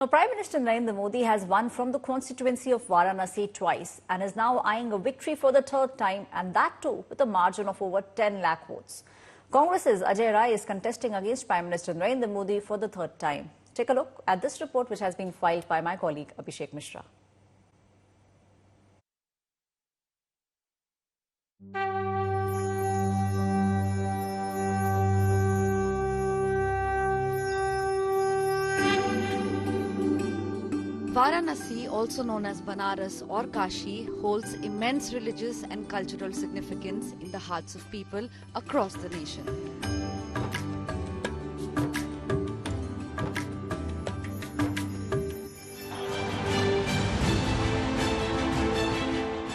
Now, Prime Minister Narendra Modi has won from the constituency of Varanasi twice and is now eyeing a victory for the third time, and that too with a margin of over 10 lakh votes. Congress's Ajay Rai is contesting against Prime Minister Narendra Modi for the third time. Take a look at this report, which has been filed by my colleague Abhishek Mishra. Varanasi, also known as Banaras or Kashi, holds immense religious and cultural significance in the hearts of people across the nation.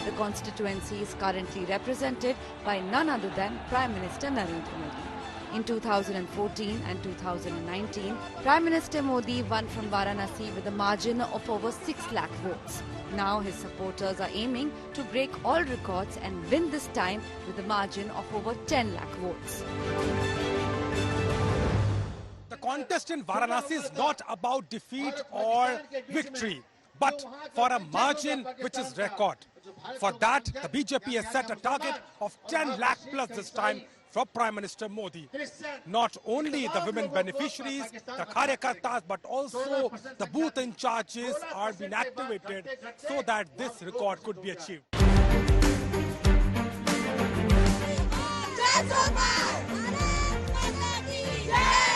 The constituency is currently represented by none other than Prime Minister Narendra Modi. In 2014 and 2019, Prime Minister Modi won from Varanasi with a margin of over 6 lakh votes. Now his supporters are aiming to break all records and win this time with a margin of over 10 lakh votes. The contest in Varanasi is not about defeat or victory, but for a margin which is record. For that, the BJP has set a target of 10 lakh plus this time from Prime Minister Modi. Not only the women beneficiaries, the Karyakartas, but also the booth in charges are being activated so that this record could be achieved.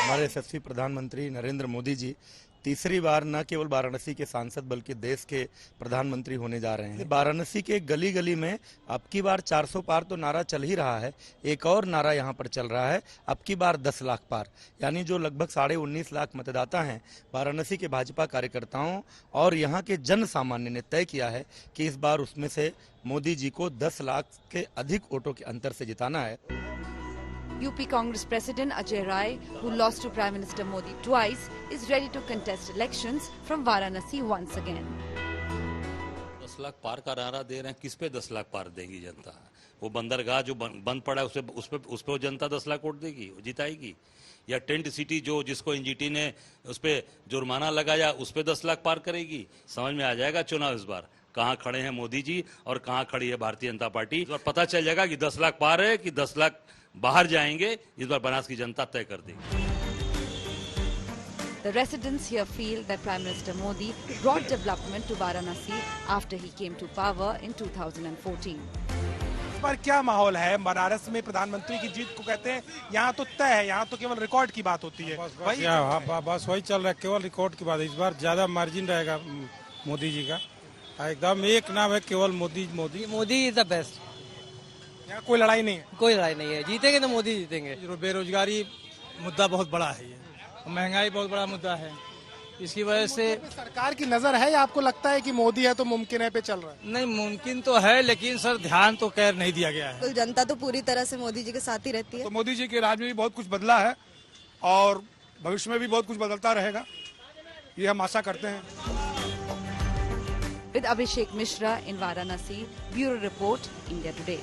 हमारे यशस्वी प्रधानमंत्री नरेंद्र मोदी जी तीसरी बार न केवल वाराणसी के सांसद बल्कि देश के प्रधानमंत्री होने जा रहे हैं। वाराणसी के गली गली में अब की बार 400 पार तो नारा चल ही रहा है, एक और नारा यहां पर चल रहा है, अब की बार 10 लाख पार, यानी जो लगभग 19.5 लाख मतदाता हैं वाराणसी के भाजपा कार्यकर्ताओं और यहां के जन सामान्य ने तय किया है कि इस बार उसमें से मोदी जी को 10 लाख के अधिक वोटों के अंतर से जिताना है। UP Congress President Ajay Rai, who lost to Prime Minister Modi twice, is ready to contest elections from Varanasi once again. 10 lakh पार का नारा दे रहे हैं, किस पे 10 लाख पार देगी जनता? वो बंदरगाह जो बंद पड़ा है उस पे जनता 10 लाख वोट देगी, वो जिताएगी? या टेंट सिटी जिसको एनजीटी ने उस पे जुर्माना लगाया उस पे 10 लाख पार करेगी? समझ में आ जाएगा चुनाव इस बार कहां खड़े हैं मोदी जी और कहां खड़ी है भारतीय जनता पार्टी। इस बार पता चल जाएगा कि 10 लाख पार है कि 10 लाख बाहर जाएंगे, इस बार बनास की जनता तय कर देगी। The residents here feel that Prime Minister Modi brought development to Varanasi after he came to power in 2014. इस बार क्या माहौल है? बनारस में प्रधानमंत्री की जीत को कहते हैं यहाँ तो तय है, यहाँ तो केवल रिकॉर्ड की बात होती है। बस वही चल रहा है, केवल रिकॉर्ड की बात। इस बार ज्यादा मार्जिन रहेगा मोदी जी का, एकदम एक नाम है केवल Modi. Modi is the best. यहाँ कोई लड़ाई नहीं है? कोई लड़ाई नहीं है, जीतेंगे तो मोदी जीतेंगे। बेरोजगारी मुद्दा बहुत बड़ा है, ये महंगाई बहुत बड़ा मुद्दा है, इसकी वजह से सरकार की नजर है या आपको लगता है कि मोदी है तो मुमकिन है पे चल रहा है? नहीं, मुमकिन तो है लेकिन सर ध्यान तो खैर नहीं दिया गया है। तो जनता तो पूरी तरह से मोदी जी के साथ ही रहती है। तो मोदी जी के राज में भी बहुत कुछ बदला है और भविष्य में भी बहुत कुछ बदलता रहेगा, ये हम आशा करते हैं। With Abhishek Mishra in Varanasi, Bureau Report, India Today.